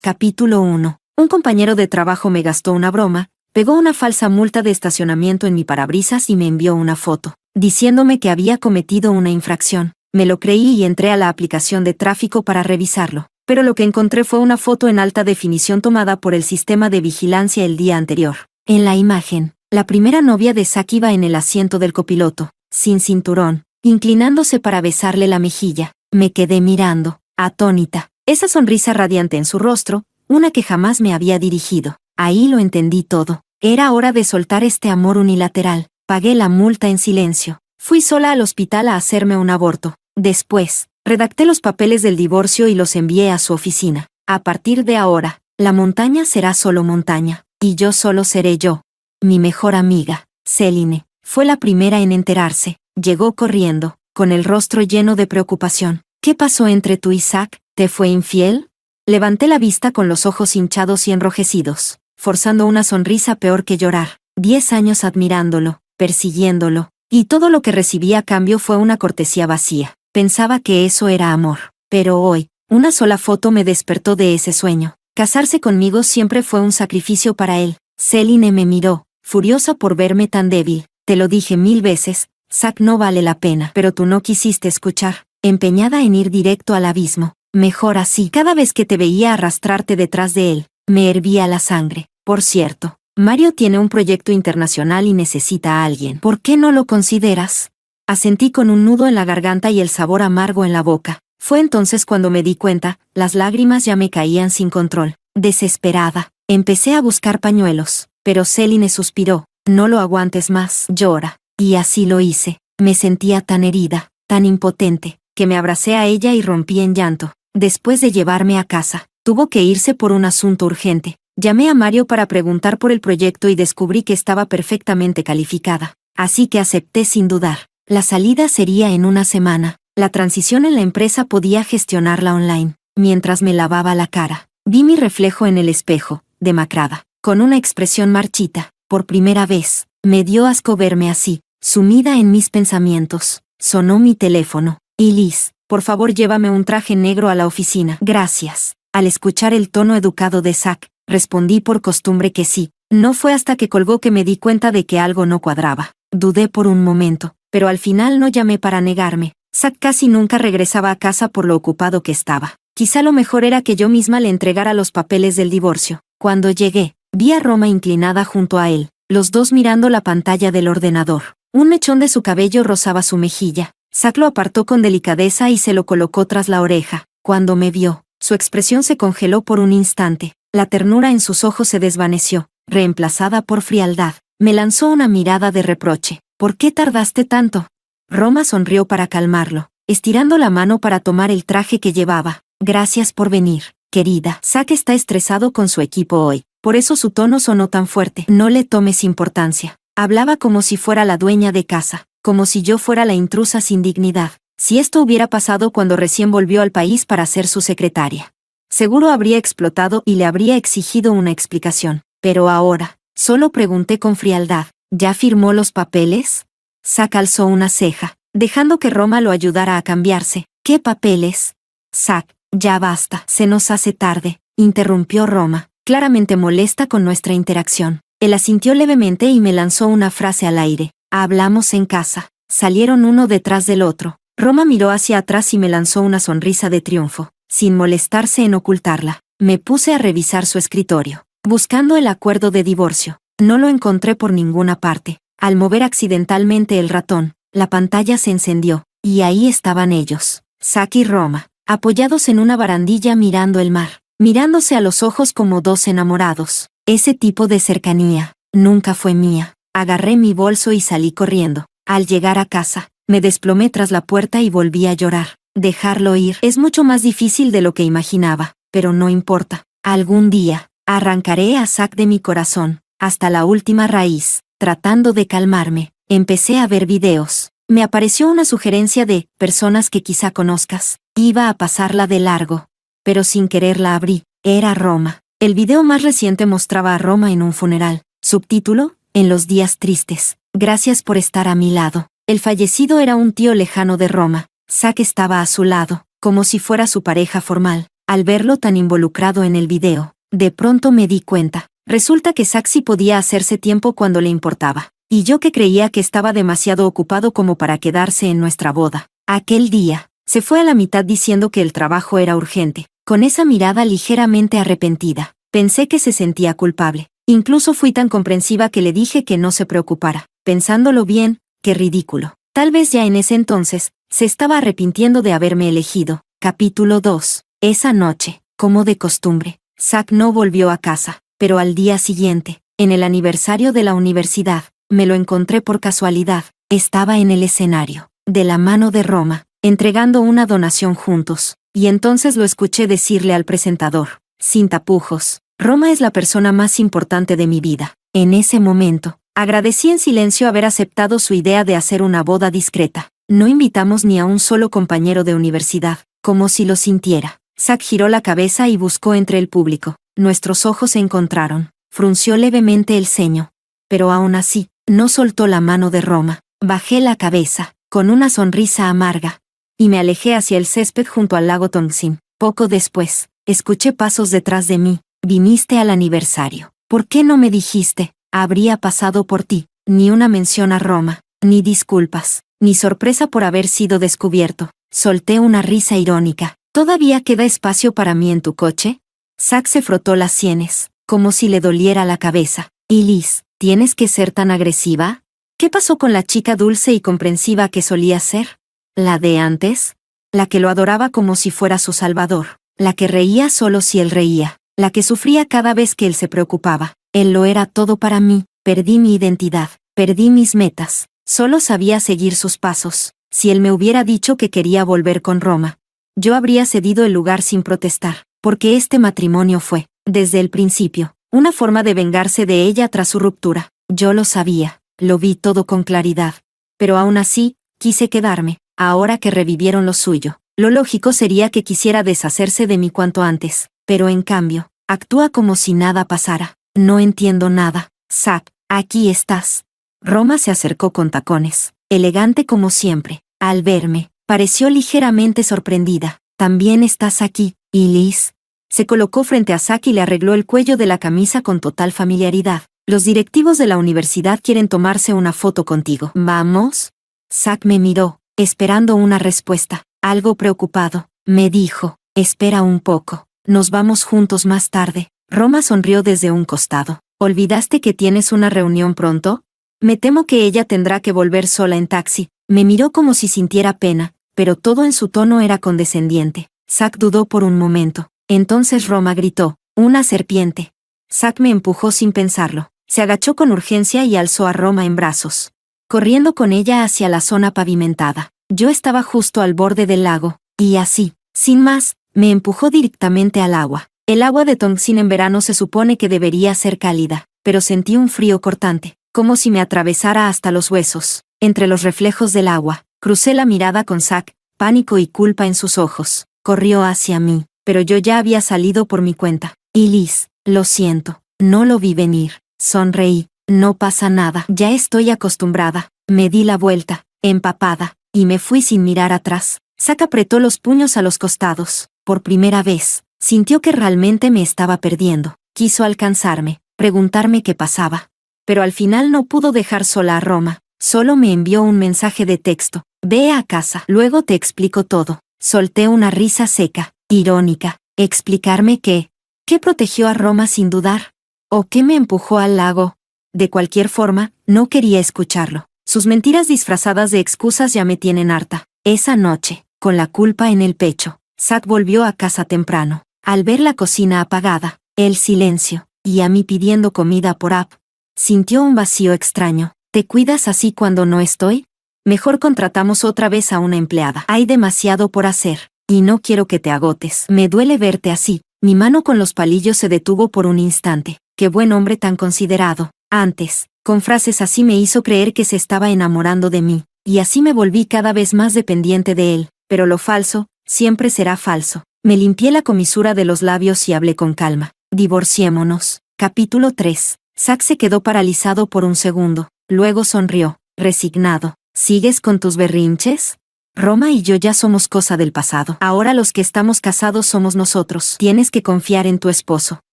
Capítulo 1. Un compañero de trabajo me gastó una broma, pegó una falsa multa de estacionamiento en mi parabrisas y me envió una foto, diciéndome que había cometido una infracción. Me lo creí y entré a la aplicación de tráfico para revisarlo, pero lo que encontré fue una foto en alta definición tomada por el sistema de vigilancia el día anterior. En la imagen, la primera novia de Zack iba en el asiento del copiloto, sin cinturón, inclinándose para besarle la mejilla. Me quedé mirando, atónita, esa sonrisa radiante en su rostro, una que jamás me había dirigido. Ahí lo entendí todo. Era hora de soltar este amor unilateral. Pagué la multa en silencio. Fui sola al hospital a hacerme un aborto. Después, redacté los papeles del divorcio y los envié a su oficina. A partir de ahora, la montaña será solo montaña, y yo solo seré yo. Mi mejor amiga, Celine, fue la primera en enterarse. Llegó corriendo, con el rostro lleno de preocupación. ¿Qué pasó entre tú y Zack? ¿Te fue infiel? Levanté la vista con los ojos hinchados y enrojecidos, forzando una sonrisa peor que llorar. 10 años admirándolo, persiguiéndolo, y todo lo que recibí a cambio fue una cortesía vacía. Pensaba que eso era amor. Pero hoy, una sola foto me despertó de ese sueño. Casarse conmigo siempre fue un sacrificio para él. Celine me miró, furiosa por verme tan débil. Te lo dije 1000 veces, Zack no vale la pena. Pero tú no quisiste escuchar, empeñada en ir directo al abismo. Mejor así. Cada vez que te veía arrastrarte detrás de él, me hervía la sangre. Por cierto, Mario tiene un proyecto internacional y necesita a alguien. ¿Por qué no lo consideras? Asentí con un nudo en la garganta y el sabor amargo en la boca. Fue entonces cuando me di cuenta, las lágrimas ya me caían sin control. Desesperada, empecé a buscar pañuelos, pero Celine suspiró. No lo aguantes más, llora. Y así lo hice. Me sentía tan herida, tan impotente, que me abracé a ella y rompí en llanto. Después de llevarme a casa, tuvo que irse por un asunto urgente. Llamé a Mario para preguntar por el proyecto y descubrí que estaba perfectamente calificada. Así que acepté sin dudar. La salida sería en una semana. La transición en la empresa podía gestionarla online. Mientras me lavaba la cara, vi mi reflejo en el espejo, demacrada, con una expresión marchita. Por primera vez, me dio asco verme así, sumida en mis pensamientos. Sonó mi teléfono. Y Liz, por favor llévame un traje negro a la oficina. Gracias. Al escuchar el tono educado de Zack, respondí por costumbre que sí. No fue hasta que colgó que me di cuenta de que algo no cuadraba. Dudé por un momento, pero al final no llamé para negarme. Zack casi nunca regresaba a casa por lo ocupado que estaba. Quizá lo mejor era que yo misma le entregara los papeles del divorcio. Cuando llegué, vi a Roma inclinada junto a él, los dos mirando la pantalla del ordenador. Un mechón de su cabello rozaba su mejilla. Zack lo apartó con delicadeza y se lo colocó tras la oreja. Cuando me vio, su expresión se congeló por un instante. La ternura en sus ojos se desvaneció, reemplazada por frialdad. Me lanzó una mirada de reproche. ¿Por qué tardaste tanto? Roma sonrió para calmarlo, estirando la mano para tomar el traje que llevaba. Gracias por venir, querida. Zack está estresado con su equipo hoy, por eso su tono sonó tan fuerte. No le tomes importancia. Hablaba como si fuera la dueña de casa, como si yo fuera la intrusa sin dignidad. Si esto hubiera pasado cuando recién volvió al país para ser su secretaria, seguro habría explotado y le habría exigido una explicación. Pero ahora, solo pregunté con frialdad, ¿ya firmó los papeles? Zack alzó una ceja, dejando que Roma lo ayudara a cambiarse. ¿Qué papeles? Zack, ya basta. Se nos hace tarde, interrumpió Roma, claramente molesta con nuestra interacción. Él asintió levemente y me lanzó una frase al aire. Hablamos en casa. Salieron uno detrás del otro. Roma miró hacia atrás y me lanzó una sonrisa de triunfo, sin molestarse en ocultarla. Me puse a revisar su escritorio, buscando el acuerdo de divorcio. No lo encontré por ninguna parte. Al mover accidentalmente el ratón, la pantalla se encendió, y ahí estaban ellos, Zack y Roma, apoyados en una barandilla mirando el mar, mirándose a los ojos como dos enamorados. Ese tipo de cercanía nunca fue mía. Agarré mi bolso y salí corriendo. Al llegar a casa, me desplomé tras la puerta y volví a llorar. Dejarlo ir es mucho más difícil de lo que imaginaba, pero no importa. Algún día, arrancaré a Zack de mi corazón, hasta la última raíz. Tratando de calmarme, empecé a ver videos. Me apareció una sugerencia de personas que quizá conozcas. Iba a pasarla de largo, pero sin querer la abrí. Era Roma. El video más reciente mostraba a Roma en un funeral. Subtítulo: En los días tristes. Gracias por estar a mi lado. El fallecido era un tío lejano de Roma. Zack estaba a su lado, como si fuera su pareja formal. al verlo tan involucrado en el video. De pronto me di cuenta. Resulta que Zack sí podía hacerse tiempo cuando le importaba. Y yo que creía que estaba demasiado ocupado como para quedarse en nuestra boda. Aquel día, se fue a la mitad diciendo que el trabajo era urgente, con esa mirada ligeramente arrepentida. Pensé que se sentía culpable. Incluso fui tan comprensiva que le dije que no se preocupara. Pensándolo bien, qué ridículo. Tal vez ya en ese entonces, se estaba arrepintiendo de haberme elegido. Capítulo 2. Esa noche, como de costumbre, Zack no volvió a casa, pero al día siguiente, en el aniversario de la universidad, me lo encontré por casualidad. Estaba en el escenario, de la mano de Roma, entregando una donación juntos, y entonces lo escuché decirle al presentador, sin tapujos, Roma es la persona más importante de mi vida. En ese momento, agradecí en silencio haber aceptado su idea de hacer una boda discreta. No invitamos ni a un solo compañero de universidad, como si lo sintiera. Zack giró la cabeza y buscó entre el público. Nuestros ojos se encontraron. Frunció levemente el ceño. Pero aún así, no soltó la mano de Roma. Bajé la cabeza, con una sonrisa amarga, y me alejé hacia el césped junto al lago Tongsin. Poco después, escuché pasos detrás de mí. Viniste al aniversario. ¿Por qué no me dijiste? Habría pasado por ti. Ni una mención a Roma, ni disculpas, ni sorpresa por haber sido descubierto. Solté una risa irónica. ¿Todavía queda espacio para mí en tu coche? Zack se frotó las sienes, como si le doliera la cabeza. ¿Y Liz, tienes que ser tan agresiva? ¿Qué pasó con la chica dulce y comprensiva que solía ser? ¿La de antes? La que lo adoraba como si fuera su salvador. La que reía solo si él reía. La que sufría cada vez que él se preocupaba. Él lo era todo para mí. Perdí mi identidad. Perdí mis metas. Solo sabía seguir sus pasos. Si él me hubiera dicho que quería volver con Roma, yo habría cedido el lugar sin protestar, porque este matrimonio fue, desde el principio, una forma de vengarse de ella tras su ruptura. Yo lo sabía, lo vi todo con claridad. Pero aún así, quise quedarme, ahora que revivieron lo suyo. Lo lógico sería que quisiera deshacerse de mí cuanto antes, pero en cambio, actúa como si nada pasara. No entiendo nada. Zack, aquí estás. Roma se acercó con tacones, elegante como siempre. Al verme, pareció ligeramente sorprendida. También estás aquí, ¿y Liz? Se colocó frente a Zack y le arregló el cuello de la camisa con total familiaridad. Los directivos de la universidad quieren tomarse una foto contigo. ¿Vamos? Zack me miró, esperando una respuesta. Algo preocupado, me dijo, espera un poco, nos vamos juntos más tarde. Roma sonrió desde un costado. ¿Olvidaste que tienes una reunión pronto? Me temo que ella tendrá que volver sola en taxi. Me miró como si sintiera pena, pero todo en su tono era condescendiente. Zack dudó por un momento. Entonces Roma gritó, «¡Una serpiente!». Zack me empujó sin pensarlo. Se agachó con urgencia y alzó a Roma en brazos, corriendo con ella hacia la zona pavimentada. Yo estaba justo al borde del lago, y así, sin más, me empujó directamente al agua. El agua de Tongsin en verano se supone que debería ser cálida, pero sentí un frío cortante, como si me atravesara hasta los huesos. Entre los reflejos del agua, crucé la mirada con Zack, pánico y culpa en sus ojos. Corrió hacia mí, pero yo ya había salido por mi cuenta. Y Liz, lo siento, no lo vi venir. Sonreí. No pasa nada, ya estoy acostumbrada. Me di la vuelta, empapada, y me fui sin mirar atrás. Zack apretó los puños a los costados. Por primera vez, sintió que realmente me estaba perdiendo. Quiso alcanzarme, preguntarme qué pasaba. Pero al final no pudo dejar sola a Roma. Solo me envió un mensaje de texto. Ve a casa, luego te explico todo. Solté una risa seca, irónica. ¿Explicarme qué? ¿Qué protegió a Roma sin dudar? ¿O qué me empujó al lago? De cualquier forma, no quería escucharlo. Sus mentiras disfrazadas de excusas ya me tienen harta. Esa noche, con la culpa en el pecho, Zack volvió a casa temprano. Al ver la cocina apagada, el silencio, y a mí pidiendo comida por app, sintió un vacío extraño. ¿Te cuidas así cuando no estoy? Mejor contratamos otra vez a una empleada. Hay demasiado por hacer, y no quiero que te agotes. Me duele verte así. Mi mano con los palillos se detuvo por un instante. Qué buen hombre tan considerado. Antes, con frases así me hizo creer que se estaba enamorando de mí, y así me volví cada vez más dependiente de él. Pero lo falso, siempre será falso. Me limpié la comisura de los labios y hablé con calma. Divorciémonos. Capítulo 3. Zack se quedó paralizado por un segundo. Luego sonrió, resignado. ¿Sigues con tus berrinches? Roma y yo ya somos cosa del pasado. Ahora los que estamos casados somos nosotros. Tienes que confiar en tu esposo.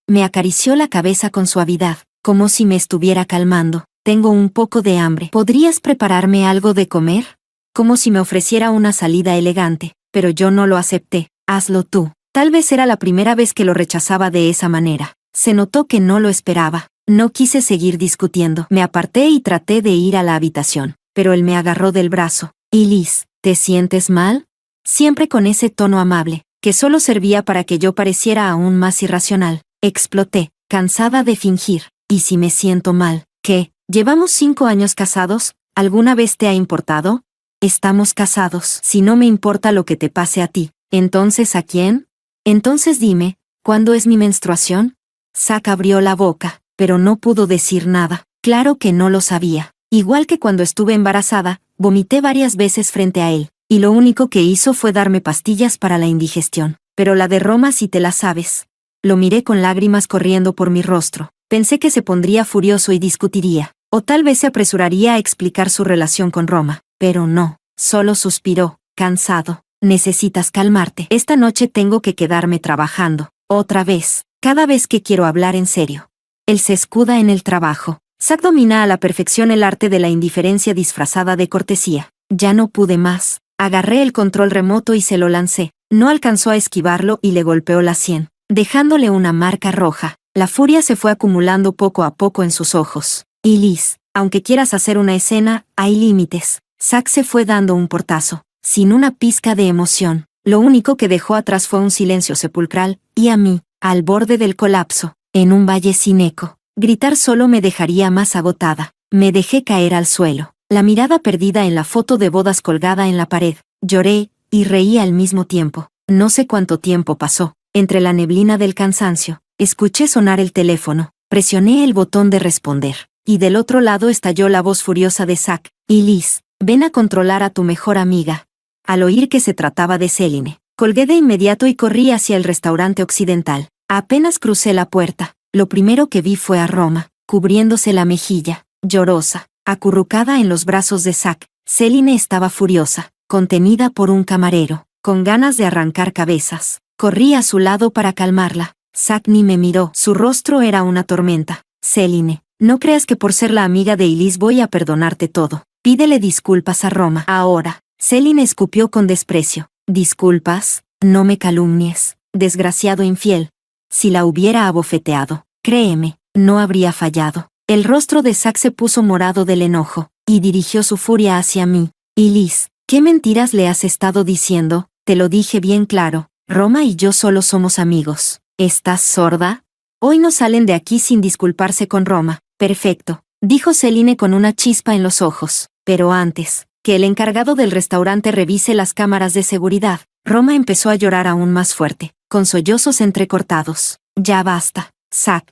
Me acarició la cabeza con suavidad, como si me estuviera calmando. Tengo un poco de hambre. ¿Podrías prepararme algo de comer? Como si me ofreciera una salida elegante, pero yo no lo acepté. Hazlo tú. Tal vez era la primera vez que lo rechazaba de esa manera. Se notó que no lo esperaba. No quise seguir discutiendo. Me aparté y traté de ir a la habitación, pero él me agarró del brazo. Liz, ¿te sientes mal? Siempre con ese tono amable, que solo servía para que yo pareciera aún más irracional. Exploté, cansada de fingir. ¿Y si me siento mal? ¿Qué? ¿Llevamos 5 años casados? ¿Alguna vez te ha importado? Estamos casados. Si no me importa lo que te pase a ti, ¿entonces a quién? Entonces dime, ¿cuándo es mi menstruación? Zack abrió la boca, pero no pudo decir nada. Claro que no lo sabía. Igual que cuando estuve embarazada, vomité varias veces frente a él, y lo único que hizo fue darme pastillas para la indigestión. Pero la de Roma sí te la sabes. Lo miré con lágrimas corriendo por mi rostro. Pensé que se pondría furioso y discutiría, o tal vez se apresuraría a explicar su relación con Roma, pero no. Solo suspiró, cansado. Necesitas calmarte. Esta noche tengo que quedarme trabajando. Otra vez. Cada vez que quiero hablar en serio. Él se escuda en el trabajo. Zack domina a la perfección el arte de la indiferencia disfrazada de cortesía. Ya no pude más. Agarré el control remoto y se lo lancé. No alcanzó a esquivarlo y le golpeó la sien, dejándole una marca roja. La furia se fue acumulando poco a poco en sus ojos. Y Liz, aunque quieras hacer una escena, hay límites. Zack se fue dando un portazo, sin una pizca de emoción. Lo único que dejó atrás fue un silencio sepulcral, y a mí, al borde del colapso, en un valle sin eco. Gritar solo me dejaría más agotada. Me dejé caer al suelo, la mirada perdida en la foto de bodas colgada en la pared. Lloré, y reí al mismo tiempo. No sé cuánto tiempo pasó. Entre la neblina del cansancio, escuché sonar el teléfono. Presioné el botón de responder, y del otro lado estalló la voz furiosa de Zack. Y Liz, ven a controlar a tu mejor amiga. Al oír que se trataba de Celine, colgué de inmediato y corrí hacia el restaurante occidental. Apenas crucé la puerta, lo primero que vi fue a Roma, cubriéndose la mejilla, llorosa, acurrucada en los brazos de Zack. Celine estaba furiosa, contenida por un camarero, con ganas de arrancar cabezas. Corrí a su lado para calmarla. Zack ni me miró, su rostro era una tormenta. Celine, no creas que por ser la amiga de Elise voy a perdonarte todo. Pídele disculpas a Roma. Ahora. Celine escupió con desprecio. ¿Disculpas? No me calumnies, desgraciado infiel. Si la hubiera abofeteado, créeme, no habría fallado. El rostro de Zack se puso morado del enojo, y dirigió su furia hacia mí. Y Liz, ¿qué mentiras le has estado diciendo? Te lo dije bien claro, Roma y yo solo somos amigos. ¿Estás sorda? Hoy no salen de aquí sin disculparse con Roma. Perfecto, dijo Celine con una chispa en los ojos. Pero antes, que el encargado del restaurante revise las cámaras de seguridad, Roma empezó a llorar aún más fuerte, con sollozos entrecortados. Ya basta, Zack.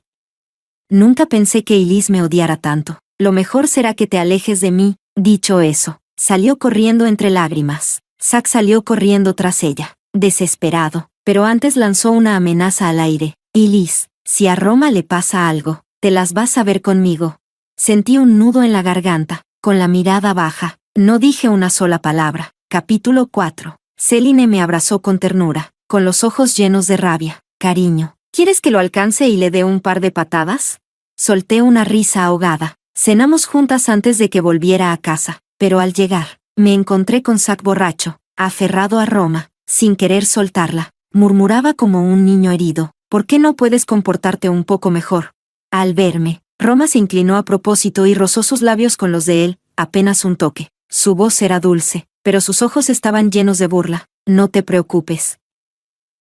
Nunca pensé que Elise me odiara tanto. Lo mejor será que te alejes de mí. Dicho eso, salió corriendo entre lágrimas. Zack salió corriendo tras ella, desesperado, pero antes lanzó una amenaza al aire. Elise, si a Roma le pasa algo, te las vas a ver conmigo. Sentí un nudo en la garganta, con la mirada baja. No dije una sola palabra. Capítulo 4. Celine me abrazó con ternura, con los ojos llenos de rabia. Cariño, ¿quieres que lo alcance y le dé un par de patadas? Solté una risa ahogada. Cenamos juntas antes de que volviera a casa, pero al llegar, me encontré con Zack borracho, aferrado a Roma, sin querer soltarla. Murmuraba como un niño herido. ¿Por qué no puedes comportarte un poco mejor? Al verme, Roma se inclinó a propósito y rozó sus labios con los de él, apenas un toque. Su voz era dulce, pero sus ojos estaban llenos de burla. No te preocupes.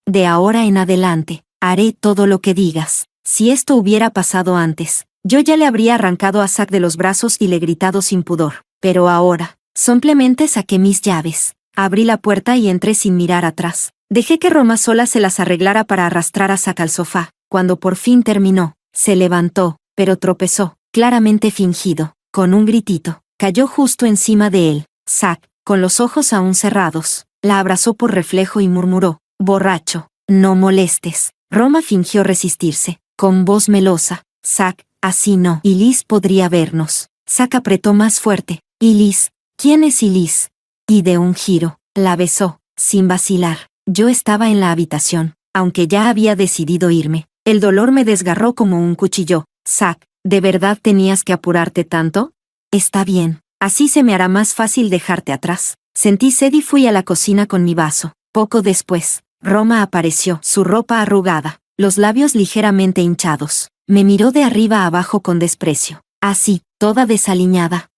De ahora en adelante, haré todo lo que digas. Si esto hubiera pasado antes, yo ya le habría arrancado a Zack de los brazos y le gritado sin pudor. Pero ahora, simplemente saqué mis llaves. Abrí la puerta y entré sin mirar atrás. Dejé que Roma sola se las arreglara para arrastrar a Zack al sofá. Cuando por fin terminó, se levantó, pero tropezó, claramente fingido, con un gritito. Cayó justo encima de él. Zack, con los ojos aún cerrados, la abrazó por reflejo y murmuró, borracho, no molestes. Roma fingió resistirse, con voz melosa. Zack, así no. Elise podría vernos. Zack apretó más fuerte. Elise, ¿quién es Elise? Y de un giro, La besó, sin vacilar. Yo estaba en la habitación, aunque ya había decidido irme. El dolor me desgarró como un cuchillo. Zack, ¿de verdad tenías que apurarte tanto? Está bien, así se me hará más fácil dejarte atrás. Sentí sed y fui a la cocina con mi vaso. Poco después, Roma apareció, su ropa arrugada, los labios ligeramente hinchados. Me miró de arriba a abajo con desprecio. Así, toda desaliñada.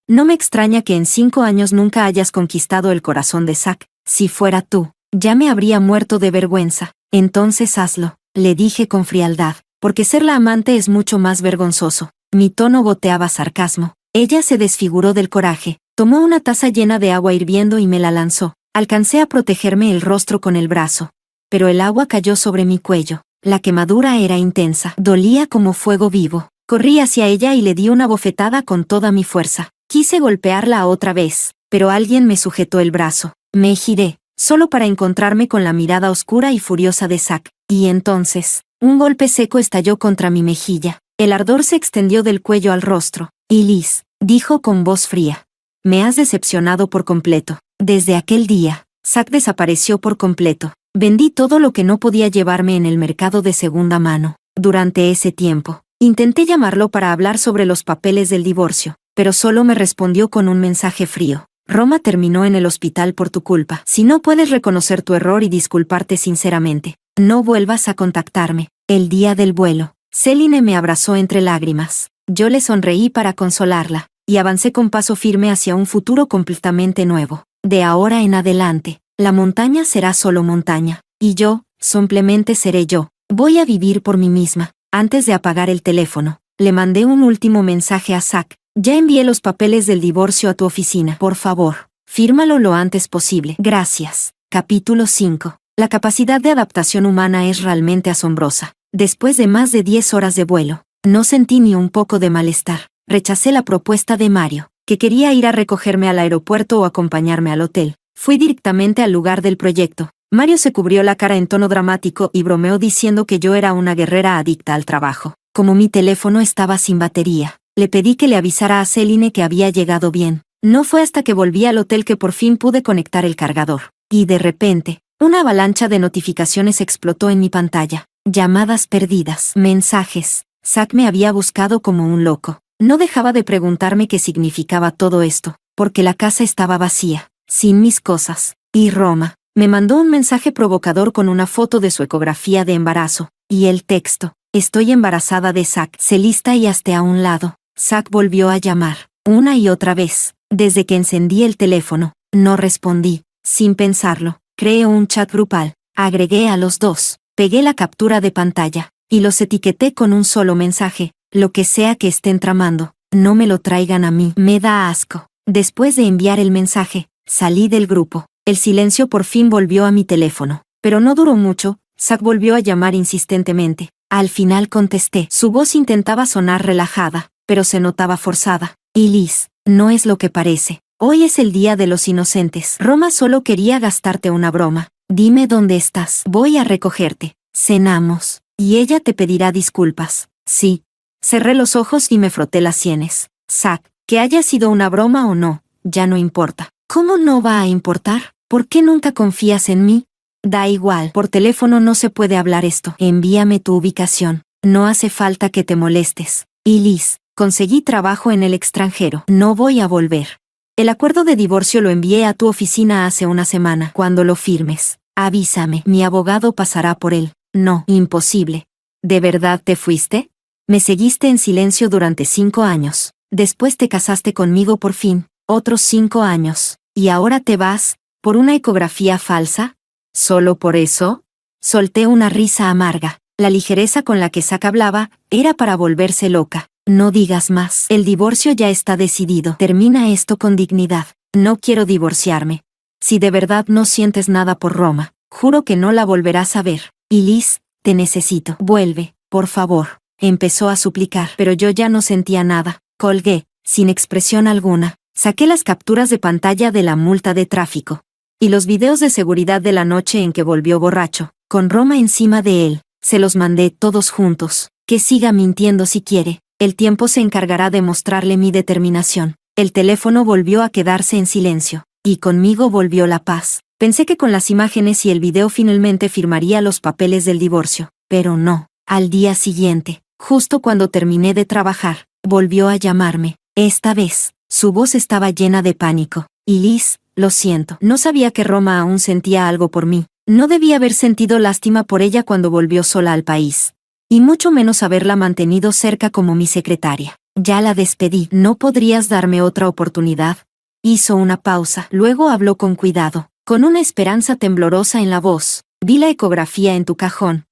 No me extraña que en 5 años nunca hayas conquistado el corazón de Zack. Si fuera tú, ya me habría muerto de vergüenza. Entonces hazlo, le dije con frialdad, porque ser la amante es mucho más vergonzoso. Mi tono goteaba sarcasmo. Ella se desfiguró del coraje, tomó una taza llena de agua hirviendo y me la lanzó. Alcancé a protegerme el rostro con el brazo, pero el agua cayó sobre mi cuello. La quemadura era intensa, dolía como fuego vivo. Corrí hacia ella y le di una bofetada con toda mi fuerza. Quise golpearla otra vez, pero alguien me sujetó el brazo. Me giré, solo para encontrarme con la mirada oscura y furiosa de Zack. Y entonces, un golpe seco estalló contra mi mejilla. El ardor se extendió del cuello al rostro. Y Liz, dijo con voz fría, me has decepcionado por completo. Desde aquel día, Zack desapareció por completo. Vendí todo lo que no podía llevarme en el mercado de segunda mano. Durante ese tiempo, intenté llamarlo para hablar sobre los papeles del divorcio, pero solo me respondió con un mensaje frío. Roma terminó en el hospital por tu culpa. Si no puedes reconocer tu error y disculparte sinceramente, no vuelvas a contactarme. El día del vuelo, Celine me abrazó entre lágrimas. Yo le sonreí para consolarla, y avancé con paso firme hacia un futuro completamente nuevo. De ahora en adelante, la montaña será solo montaña, y yo, simplemente seré yo. Voy a vivir por mí misma. Antes de apagar el teléfono, le mandé un último mensaje a Zack. Ya envié los papeles del divorcio a tu oficina. Por favor, fírmalo lo antes posible. Gracias. Capítulo 5. La capacidad de adaptación humana es realmente asombrosa. Después de más de 10 horas de vuelo, no sentí ni un poco de malestar. Rechacé la propuesta de Mario, que quería ir a recogerme al aeropuerto o acompañarme al hotel. Fui directamente al lugar del proyecto. Mario se cubrió la cara en tono dramático y bromeó diciendo que yo era una guerrera adicta al trabajo. Como mi teléfono estaba sin batería, le pedí que le avisara a Celine que había llegado bien. No fue hasta que volví al hotel que por fin pude conectar el cargador. Y de repente, una avalancha de notificaciones explotó en mi pantalla. Llamadas perdidas, mensajes. Zack me había buscado como un loco. No dejaba de preguntarme qué significaba todo esto, porque la casa estaba vacía, sin mis cosas. Y Roma me mandó un mensaje provocador con una foto de su ecografía de embarazo, y el texto: estoy embarazada de Zack. Celista y hasta a un lado. Zack volvió a llamar, una y otra vez. Desde que encendí el teléfono, no respondí. Sin pensarlo, creé un chat grupal, agregué a los dos, pegué la captura de pantalla, y los etiqueté con un solo mensaje: lo que sea que estén tramando, no me lo traigan a mí. Me da asco. Después de enviar el mensaje, salí del grupo. El silencio por fin volvió a mi teléfono, pero no duró mucho. Zack volvió a llamar insistentemente. Al final contesté. Su voz intentaba sonar relajada, pero se notaba forzada. Y Liz, no es lo que parece. Hoy es el día de los inocentes. Roma solo quería gastarte una broma. Dime dónde estás. Voy a recogerte. Cenamos. Y ella te pedirá disculpas. Sí. Cerré los ojos y me froté las sienes. Zack, que haya sido una broma o no, ya no importa. ¿Cómo no va a importar? ¿Por qué nunca confías en mí? Da igual, por teléfono no se puede hablar esto. Envíame tu ubicación. No hace falta que te molestes. Y Liz, conseguí trabajo en el extranjero. No voy a volver. El acuerdo de divorcio lo envié a tu oficina hace una semana. Cuando lo firmes, avísame. Mi abogado pasará por él. No, imposible. ¿De verdad te fuiste? Me seguiste en silencio durante 5 años. Después te casaste conmigo por fin. Otros 5 años. ¿Y ahora te vas? ¿Por una ecografía falsa? ¿Solo por eso? Solté una risa amarga. La ligereza con la que Zack hablaba era para volverse loca. No digas más. El divorcio ya está decidido. Termina esto con dignidad. No quiero divorciarme. Si de verdad no sientes nada por Roma, juro que no la volverás a ver. Y Liz, te necesito. Vuelve, por favor. Empezó a suplicar, pero yo ya no sentía nada. Colgué, sin expresión alguna. Saqué las capturas de pantalla de la multa de tráfico y los videos de seguridad de la noche en que volvió borracho, con Roma encima de él. Se los mandé todos juntos. Que siga mintiendo si quiere. El tiempo se encargará de mostrarle mi determinación. El teléfono volvió a quedarse en silencio. y conmigo volvió la paz. Pensé que con las imágenes y el video finalmente firmaría los papeles del divorcio, pero no. Al día siguiente, justo cuando terminé de trabajar, volvió a llamarme. Esta vez, su voz estaba llena de pánico. Y Liz, lo siento, no sabía que Roma aún sentía algo por mí. No debía haber sentido lástima por ella cuando volvió sola al país. Y mucho menos haberla mantenido cerca como mi secretaria. Ya la despedí. ¿No podrías darme otra oportunidad? Hizo una pausa, luego habló con cuidado, con una esperanza temblorosa en la voz. Vi la ecografía en tu cajón.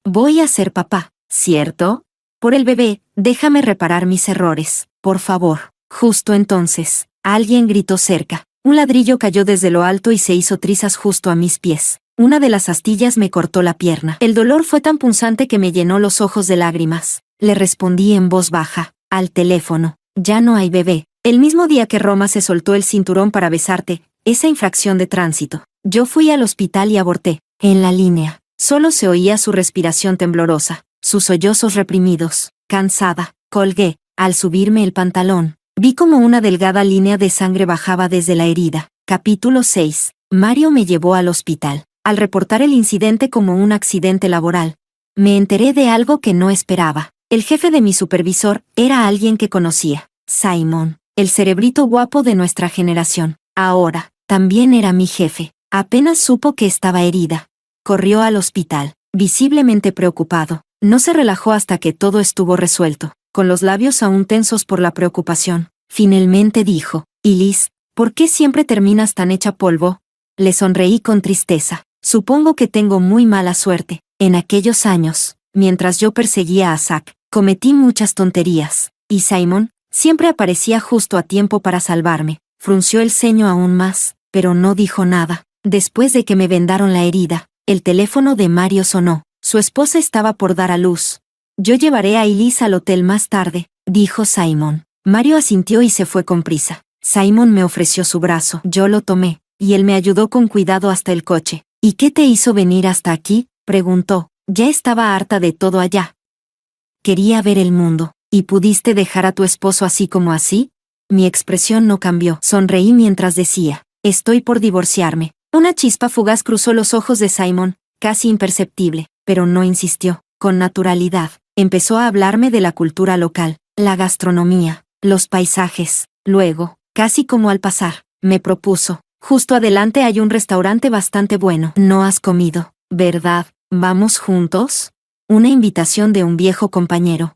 Voy a ser papá, ¿cierto? Por el bebé, déjame reparar mis errores, por favor. Justo entonces, alguien gritó cerca. Un ladrillo cayó desde lo alto y se hizo trizas justo a mis pies. Una de las astillas me cortó la pierna. El dolor fue tan punzante que me llenó los ojos de lágrimas. Le respondí en voz baja, al teléfono. Ya no hay bebé. El mismo día que Roma se soltó el cinturón para besarte, esa infracción de tránsito. Yo fui al hospital y aborté. En la línea, solo se oía su respiración temblorosa, sus sollozos reprimidos. Cansada, colgué. Al subirme el pantalón, vi como una delgada línea de sangre bajaba desde la herida. Capítulo 6. Mario me llevó al hospital. Al reportar el incidente como un accidente laboral, me enteré de algo que no esperaba. El jefe de mi supervisor era alguien que conocía. Simon, el cerebrito guapo de nuestra generación. Ahora, también era mi jefe. Apenas supo que estaba herida. Corrió al hospital, visiblemente preocupado. No se relajó hasta que todo estuvo resuelto, con los labios aún tensos por la preocupación. Finalmente dijo, «¿Y Liz, por qué siempre terminas tan hecha polvo?» Le sonreí con tristeza. Supongo que tengo muy mala suerte. En aquellos años, mientras yo perseguía a Zack, cometí muchas tonterías. Y Simon siempre aparecía justo a tiempo para salvarme. Frunció el ceño aún más, pero no dijo nada. Después de que me vendaron la herida, el teléfono de Mario sonó. Su esposa estaba por dar a luz. «Yo llevaré a Elise al hotel más tarde», dijo Simon. Mario asintió y se fue con prisa. Simon me ofreció su brazo. Yo lo tomé, y él me ayudó con cuidado hasta el coche. «¿Y qué te hizo venir hasta aquí?», preguntó. Ya estaba harta de todo allá. Quería ver el mundo. «¿Y pudiste dejar a tu esposo así como así?». Mi expresión no cambió. Sonreí mientras decía, «Estoy por divorciarme». Una chispa fugaz cruzó los ojos de Simon, casi imperceptible, pero no insistió. Con naturalidad, empezó a hablarme de la cultura local, la gastronomía, los paisajes. Luego, casi como al pasar, me propuso, «Justo adelante hay un restaurante bastante bueno. No has comido, ¿verdad? ¿Vamos juntos?». Una invitación de un viejo compañero.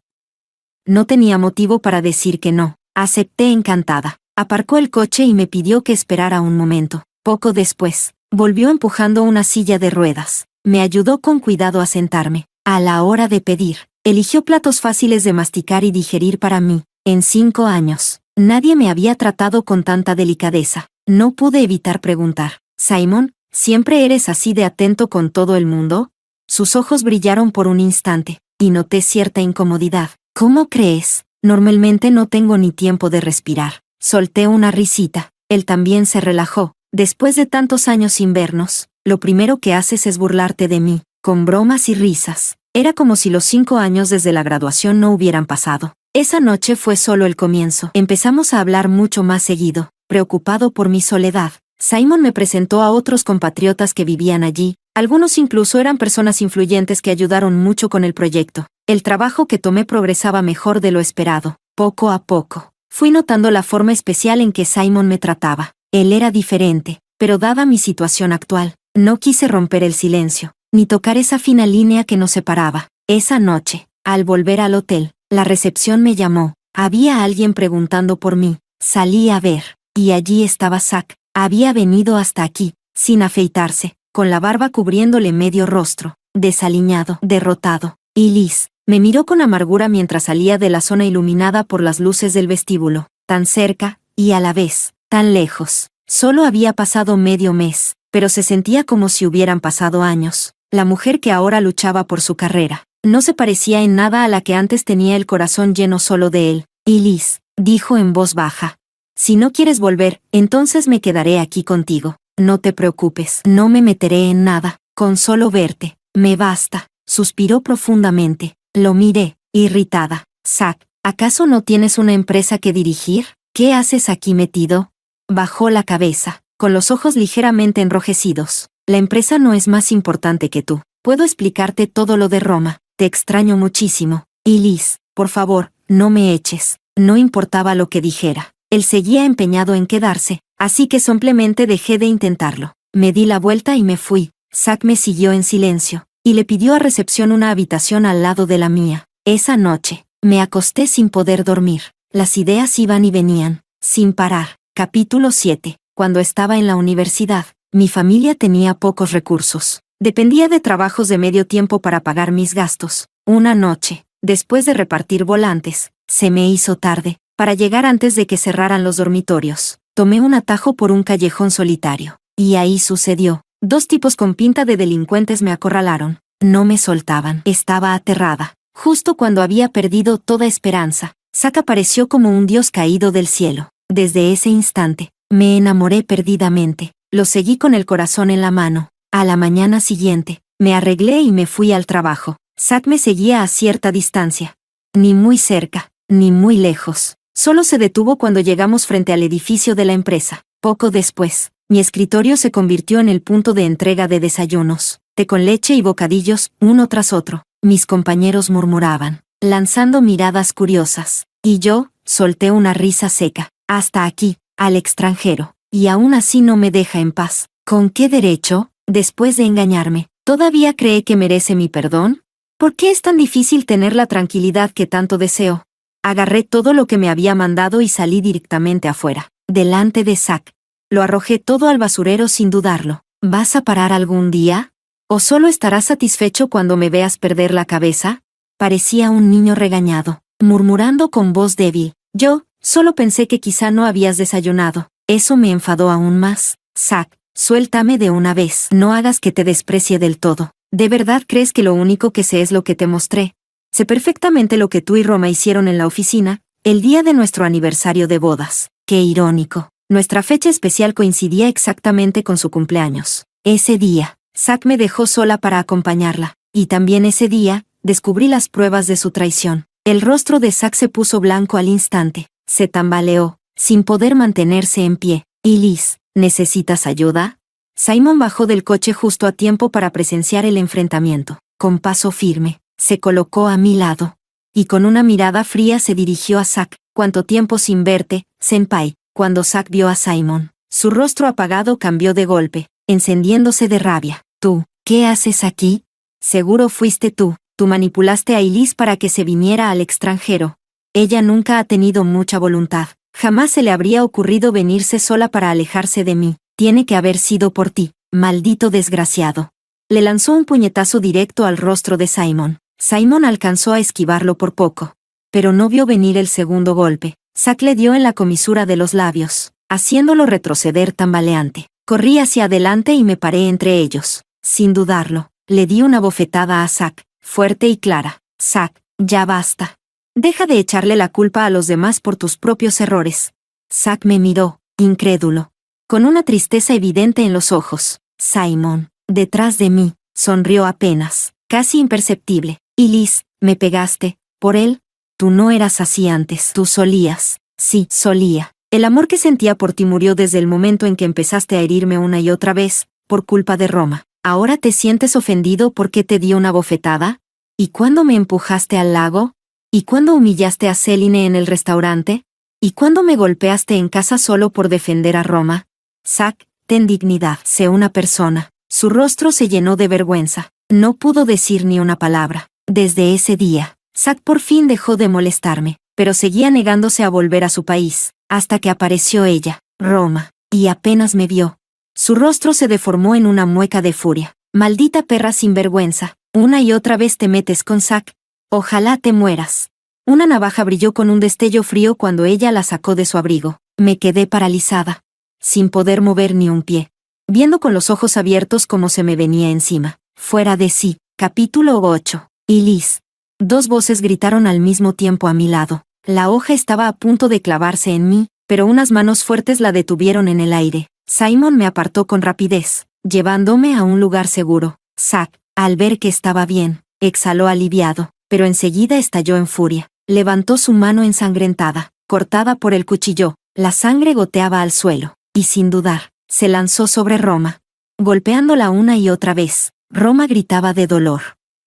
No tenía motivo para decir que no. Acepté encantada. Aparcó el coche y me pidió que esperara un momento. Poco después, volvió empujando una silla de ruedas. Me ayudó con cuidado a sentarme. A la hora de pedir, eligió platos fáciles de masticar y digerir para mí. En 5 años, nadie me había tratado con tanta delicadeza. No pude evitar preguntar, «Simon, ¿siempre eres así de atento con todo el mundo?». Sus ojos brillaron por un instante, y noté cierta incomodidad. «¿Cómo crees? Normalmente no tengo ni tiempo de respirar». Solté una risita. Él también se relajó. «Después de tantos años sin vernos, lo primero que haces es burlarte de mí, con bromas y risas». Era como si los 5 años desde la graduación no hubieran pasado. Esa noche fue solo el comienzo. Empezamos a hablar mucho más seguido. Preocupado por mi soledad, Simon me presentó a otros compatriotas que vivían allí. Algunos incluso eran personas influyentes que ayudaron mucho con el proyecto. El trabajo que tomé progresaba mejor de lo esperado. Poco a poco, fui notando la forma especial en que Simon me trataba. Él era diferente, pero dada mi situación actual, no quise romper el silencio, ni tocar esa fina línea que nos separaba. Esa noche, al volver al hotel, la recepción me llamó. Había alguien preguntando por mí. Salí a ver, y allí estaba Zack. Había venido hasta aquí, sin afeitarse, con la barba cubriéndole medio rostro, desaliñado, derrotado. Y Liz me miró con amargura mientras salía de la zona iluminada por las luces del vestíbulo, tan cerca, y a la vez, tan lejos. Solo había pasado medio mes, pero se sentía como si hubieran pasado años. La mujer que ahora luchaba por su carrera, no se parecía en nada a la que antes tenía el corazón lleno solo de él. «Y Liz», dijo en voz baja, «si no quieres volver, entonces me quedaré aquí contigo. No te preocupes, no me meteré en nada, con solo verte, me basta». Suspiró profundamente. Lo miré, irritada. «Zack, ¿acaso no tienes una empresa que dirigir? ¿Qué haces aquí metido?». Bajó la cabeza, con los ojos ligeramente enrojecidos. La empresa no es más importante que tú. Puedo explicarte todo lo de Roma. Te extraño muchísimo. Y Liz, por favor, no me eches. No importaba lo que dijera. Él seguía empeñado en quedarse, así que simplemente dejé de intentarlo. Me di la vuelta y me fui. Zack me siguió en silencio, y le pidió a recepción una habitación al lado de la mía. Esa noche, me acosté sin poder dormir. Las ideas iban y venían, sin parar. Capítulo 7. Cuando estaba en la universidad, mi familia tenía pocos recursos. Dependía de trabajos de medio tiempo para pagar mis gastos. Una noche, después de repartir volantes, se me hizo tarde. Para llegar antes de que cerraran los dormitorios, tomé un atajo por un callejón solitario. Y ahí sucedió. 2 tipos con pinta de delincuentes me acorralaron. No me soltaban. Estaba aterrada. Justo cuando había perdido toda esperanza, Zack apareció como un dios caído del cielo. Desde ese instante, me enamoré perdidamente. Lo seguí con el corazón en la mano. A la mañana siguiente, me arreglé y me fui al trabajo. Zack me seguía a cierta distancia. Ni muy cerca, ni muy lejos. Solo se detuvo cuando llegamos frente al edificio de la empresa. Poco después, mi escritorio se convirtió en el punto de entrega de desayunos, té con leche y bocadillos, uno tras otro. Mis compañeros murmuraban, lanzando miradas curiosas, y yo, solté una risa seca. Hasta aquí, al extranjero, y aún así no me deja en paz. ¿Con qué derecho, después de engañarme, todavía cree que merece mi perdón? ¿Por qué es tan difícil tener la tranquilidad que tanto deseo? Agarré todo lo que me había mandado y salí directamente afuera, delante de Zack. Lo arrojé todo al basurero sin dudarlo. ¿Vas a parar algún día? ¿O solo estarás satisfecho cuando me veas perder la cabeza? Parecía un niño regañado, murmurando con voz débil. Yo, solo pensé que quizá no habías desayunado. Eso me enfadó aún más. Zack, suéltame de una vez. No hagas que te desprecie del todo. ¿De verdad crees que lo único que sé es lo que te mostré? Sé perfectamente lo que tú y Roma hicieron en la oficina, el día de nuestro aniversario de bodas. Qué irónico. Nuestra fecha especial coincidía exactamente con su cumpleaños. Ese día, Zack me dejó sola para acompañarla, y también ese día, descubrí las pruebas de su traición. El rostro de Zack se puso blanco al instante, se tambaleó, sin poder mantenerse en pie. ¿Y Liz, necesitas ayuda? Simon bajó del coche justo a tiempo para presenciar el enfrentamiento. Con paso firme, se colocó a mi lado, y con una mirada fría se dirigió a Zack. ¿Cuánto tiempo sin verte, senpai? Cuando Zack vio a Simon, su rostro apagado cambió de golpe, encendiéndose de rabia. ¿Tú, qué haces aquí? Seguro fuiste tú manipulaste a Elise para que se viniera al extranjero. Ella nunca ha tenido mucha voluntad. Jamás se le habría ocurrido venirse sola para alejarse de mí. Tiene que haber sido por ti, maldito desgraciado. Le lanzó un puñetazo directo al rostro de Simon. Simon alcanzó a esquivarlo por poco, pero no vio venir el segundo golpe. Zack le dio en la comisura de los labios, haciéndolo retroceder tambaleante. Corrí hacia adelante y me paré entre ellos. Sin dudarlo, le di una bofetada a Zack, fuerte y clara. Zack, ya basta. Deja de echarle la culpa a los demás por tus propios errores. Zack me miró, incrédulo, con una tristeza evidente en los ojos. Simon, detrás de mí, sonrió apenas, casi imperceptible. Y Liz, me pegaste, por él. Tú no eras así antes. Tú solías. Sí, solía. El amor que sentía por ti murió desde el momento en que empezaste a herirme una y otra vez, por culpa de Roma. ¿Ahora te sientes ofendido porque te dio una bofetada? ¿Y cuándo me empujaste al lago? ¿Y cuándo humillaste a Céline en el restaurante? ¿Y cuándo me golpeaste en casa solo por defender a Roma? Zack, ten dignidad. Sé una persona. Su rostro se llenó de vergüenza. No pudo decir ni una palabra. Desde ese día, Zack por fin dejó de molestarme, pero seguía negándose a volver a su país, hasta que apareció ella, Roma, y apenas me vio. Su rostro se deformó en una mueca de furia. Maldita perra sinvergüenza, una y otra vez te metes con Zack. Ojalá te mueras. Una navaja brilló con un destello frío cuando ella la sacó de su abrigo. Me quedé paralizada, sin poder mover ni un pie, viendo con los ojos abiertos cómo se me venía encima. Fuera de sí. Capítulo 8. Y Liz. 2 voces gritaron al mismo tiempo a mi lado. La hoja estaba a punto de clavarse en mí, pero unas manos fuertes la detuvieron en el aire. Simon me apartó con rapidez, llevándome a un lugar seguro. Zack, al ver que estaba bien, exhaló aliviado, pero enseguida estalló en furia. Levantó su mano ensangrentada, cortada por el cuchillo. La sangre goteaba al suelo. y sin dudar, se lanzó sobre Roma, golpeándola una y otra vez. Roma gritaba de dolor.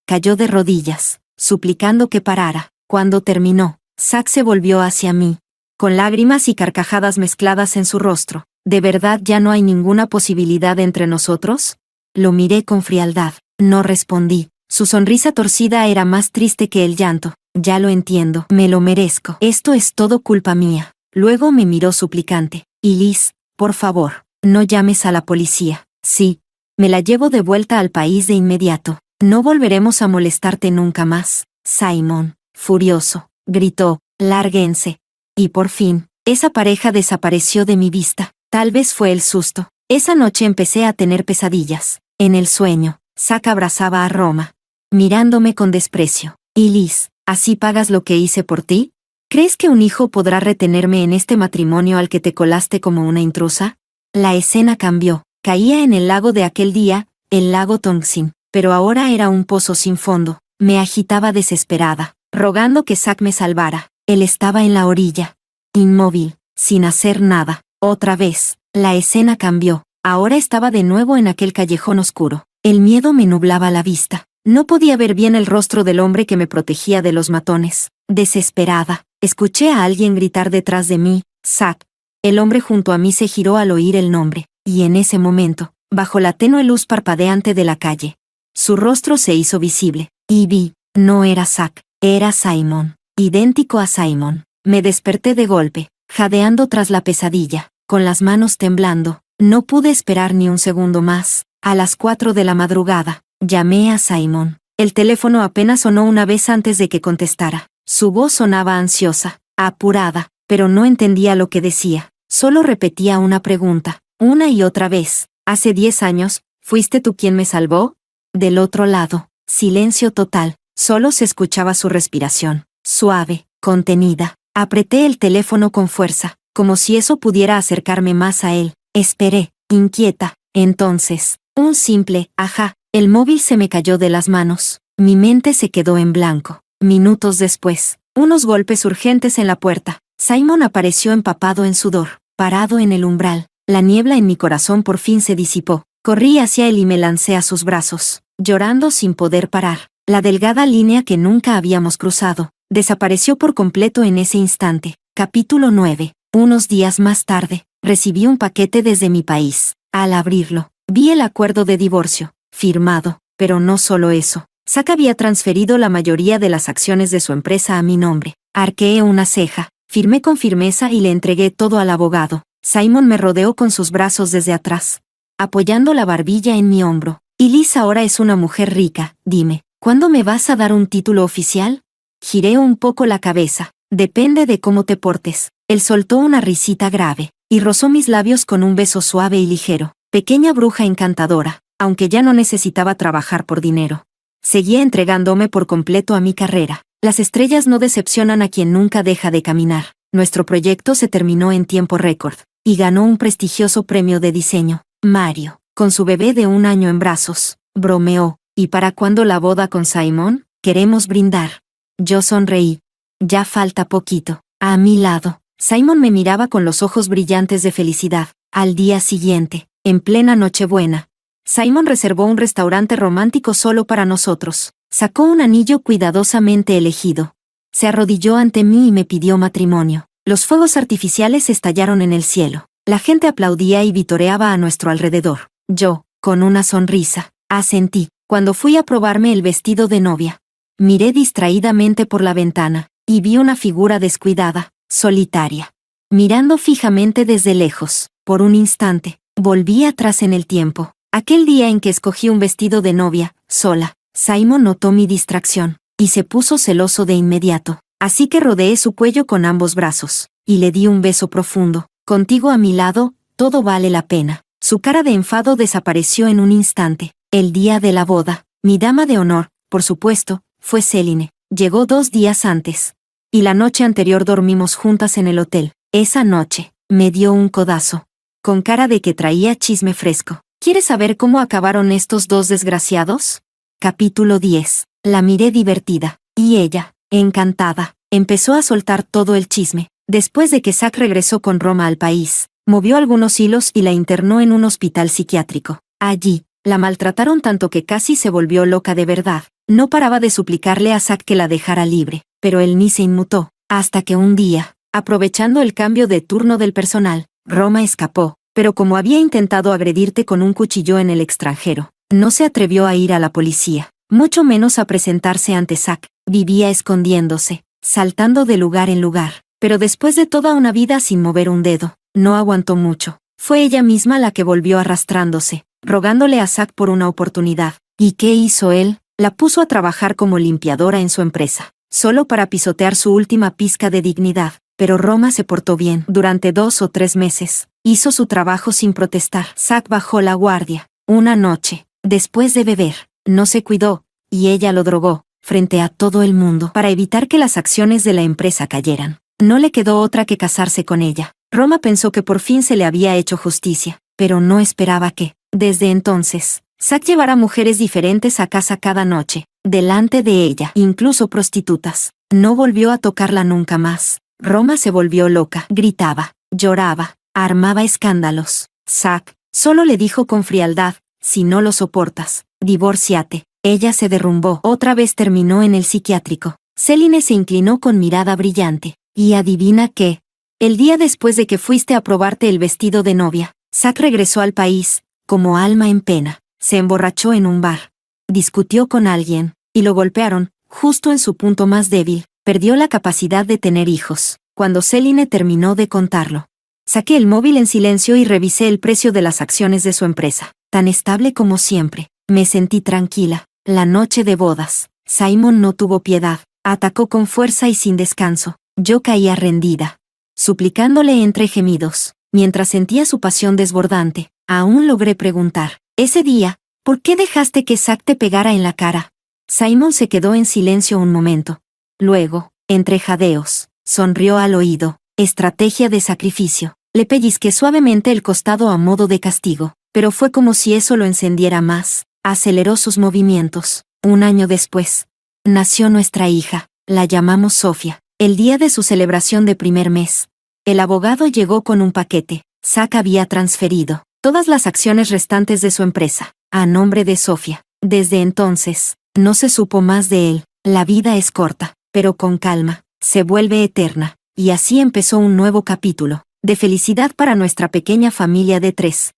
Cayó de rodillas, suplicando que parara. Cuando terminó, Zack se volvió hacia mí, con lágrimas y carcajadas mezcladas en su rostro. ¿De verdad ya no hay ninguna posibilidad entre nosotros? Lo miré con frialdad. No respondí. Su sonrisa torcida era más triste que el llanto. Ya lo entiendo. Me lo merezco. Esto es todo culpa mía. Luego me miró suplicante. Y Liz, por favor, no llames a la policía. Sí. Me la llevo de vuelta al país de inmediato. No volveremos a molestarte nunca más. Simon, furioso, gritó, lárguense. Y por fin, esa pareja desapareció de mi vista. Tal vez fue el susto. Esa noche empecé a tener pesadillas. En el sueño, Zack abrazaba a Roma, mirándome con desprecio. Y Liz, ¿así pagas lo que hice por ti? ¿Crees que un hijo podrá retenerme en este matrimonio al que te colaste como una intrusa? La escena cambió. Caía en el lago de aquel día, el lago Tongsin, pero ahora era un pozo sin fondo. Me agitaba desesperada, rogando que Zack me salvara. Él estaba en la orilla, inmóvil, sin hacer nada. Otra vez, la escena cambió. Ahora estaba de nuevo en aquel callejón oscuro. El miedo me nublaba la vista. No podía ver bien el rostro del hombre que me protegía de los matones. Desesperada, escuché a alguien gritar detrás de mí, Zack. El hombre junto a mí se giró al oír el nombre, y en ese momento, bajo la tenue luz parpadeante de la calle, su rostro se hizo visible, y vi, no era Zack, era Simon, idéntico a Simon. Me desperté de golpe, jadeando tras la pesadilla, con las manos temblando. No pude esperar ni un segundo más. A las 4 de la madrugada, llamé a Simon. El teléfono apenas sonó una vez antes de que contestara. Su voz sonaba ansiosa, apurada, pero no entendía lo que decía. Solo repetía una pregunta, una y otra vez. ¿Hace 10 años, fuiste tú quien me salvó? Del otro lado, silencio total. Solo se escuchaba su respiración, suave, contenida. Apreté el teléfono con fuerza, como si eso pudiera acercarme más a él. Esperé, inquieta. Entonces, un simple, ajá. El móvil se me cayó de las manos. Mi mente se quedó en blanco. Minutos después, unos golpes urgentes en la puerta. Simon apareció empapado en sudor, parado en el umbral. La niebla en mi corazón por fin se disipó. Corrí hacia él y me lancé a sus brazos, llorando sin poder parar. La delgada línea que nunca habíamos cruzado desapareció por completo en ese instante. Capítulo 9. Unos días más tarde, recibí un paquete desde mi país. Al abrirlo, vi el acuerdo de divorcio, firmado, pero no solo eso. Zack había transferido la mayoría de las acciones de su empresa a mi nombre. Arqueé una ceja, firmé con firmeza y le entregué todo al abogado. Simon me rodeó con sus brazos desde atrás, apoyando la barbilla en mi hombro. Y Liz ahora es una mujer rica, dime, ¿cuándo me vas a dar un título oficial? Giré un poco la cabeza. Depende de cómo te portes. Él soltó una risita grave, y rozó mis labios con un beso suave y ligero. Pequeña bruja encantadora, aunque ya no necesitaba trabajar por dinero. Seguía entregándome por completo a mi carrera. Las estrellas no decepcionan a quien nunca deja de caminar. Nuestro proyecto se terminó en tiempo récord, y ganó un prestigioso premio de diseño. Mario, con su bebé de 1 año en brazos, bromeó. ¿Y para cuándo la boda con Simon? Queremos brindar. Yo sonreí. Ya falta poquito. A mi lado, Simon me miraba con los ojos brillantes de felicidad. Al día siguiente, en plena Nochebuena, Simon reservó un restaurante romántico solo para nosotros. Sacó un anillo cuidadosamente elegido. Se arrodilló ante mí y me pidió matrimonio. Los fuegos artificiales estallaron en el cielo. La gente aplaudía y vitoreaba a nuestro alrededor. Yo, con una sonrisa, asentí. Cuando fui a probarme el vestido de novia, miré distraídamente por la ventana, y vi una figura descuidada, solitaria, mirando fijamente desde lejos. Por un instante, volví atrás en el tiempo. Aquel día en que escogí un vestido de novia, sola. Simon notó mi distracción, y se puso celoso de inmediato. Así que rodeé su cuello con ambos brazos, y le di un beso profundo. Contigo a mi lado, todo vale la pena. Su cara de enfado desapareció en un instante. El día de la boda, mi dama de honor, por supuesto, fue Céline. Llegó 2 días antes. Y la noche anterior dormimos juntas en el hotel. Esa noche, me dio un codazo, con cara de que traía chisme fresco. ¿Quieres saber cómo acabaron estos 2 desgraciados? Capítulo 10. La miré divertida, y ella, encantada, empezó a soltar todo el chisme. Después de que Zack regresó con Roma al país, Movió algunos hilos y la internó en un hospital psiquiátrico. Allí, la maltrataron tanto que casi se volvió loca de verdad. No paraba de suplicarle a Zack que la dejara libre, pero él ni se inmutó, hasta que un día, aprovechando el cambio de turno del personal, Roma escapó, pero como había intentado agredirte con un cuchillo en el extranjero, no se atrevió a ir a la policía, mucho menos a presentarse ante Zack. Vivía escondiéndose, saltando de lugar en lugar, pero después de toda una vida sin mover un dedo, no aguantó mucho. Fue ella misma la que volvió arrastrándose, rogándole a Zack por una oportunidad. ¿Y qué hizo él? La puso a trabajar como limpiadora en su empresa, solo para pisotear su última pizca de dignidad. Pero Roma se portó bien. Durante 2 o 3 meses, hizo su trabajo sin protestar. Zack bajó la guardia. Una noche, después de beber, no se cuidó, y ella lo drogó, frente a todo el mundo, para evitar que las acciones de la empresa cayeran. No le quedó otra que casarse con ella. Roma pensó que por fin se le había hecho justicia, pero no esperaba que, desde entonces, Zack llevara mujeres diferentes a casa cada noche, delante de ella, incluso prostitutas. No volvió a tocarla nunca más. Roma se volvió loca, gritaba, lloraba, armaba escándalos. Zack solo le dijo con frialdad: si no lo soportas, divórciate. Ella se derrumbó. Otra vez terminó en el psiquiátrico. Céline se inclinó con mirada brillante. ¿Y adivina qué? El día después de que fuiste a probarte el vestido de novia, Zack regresó al país, como alma en pena. Se emborrachó en un bar. Discutió con alguien, y lo golpearon, justo en su punto más débil. Perdió la capacidad de tener hijos. Cuando Céline terminó de contarlo, saqué el móvil en silencio y revisé el precio de las acciones de su empresa. Tan estable como siempre. Me sentí tranquila. La noche de bodas, Simon no tuvo piedad. Atacó con fuerza y sin descanso. Yo caía rendida, suplicándole entre gemidos, mientras sentía su pasión desbordante. Aún logré preguntar: ese día, ¿por qué dejaste que Zack te pegara en la cara? Simon se quedó en silencio un momento. Luego, entre jadeos, sonrió al oído. Estrategia de sacrificio. Le pellizqué suavemente el costado a modo de castigo, pero fue como si eso lo encendiera más. Aceleró sus movimientos. 1 año después, nació nuestra hija. La llamamos Sofía. El día de su celebración de primer mes, el abogado llegó con un paquete. Zack había transferido todas las acciones restantes de su empresa a nombre de Sofía. Desde entonces, no se supo más de él. La vida es corta, pero con calma, se vuelve eterna. Y así empezó un nuevo capítulo de felicidad para nuestra pequeña familia de 3.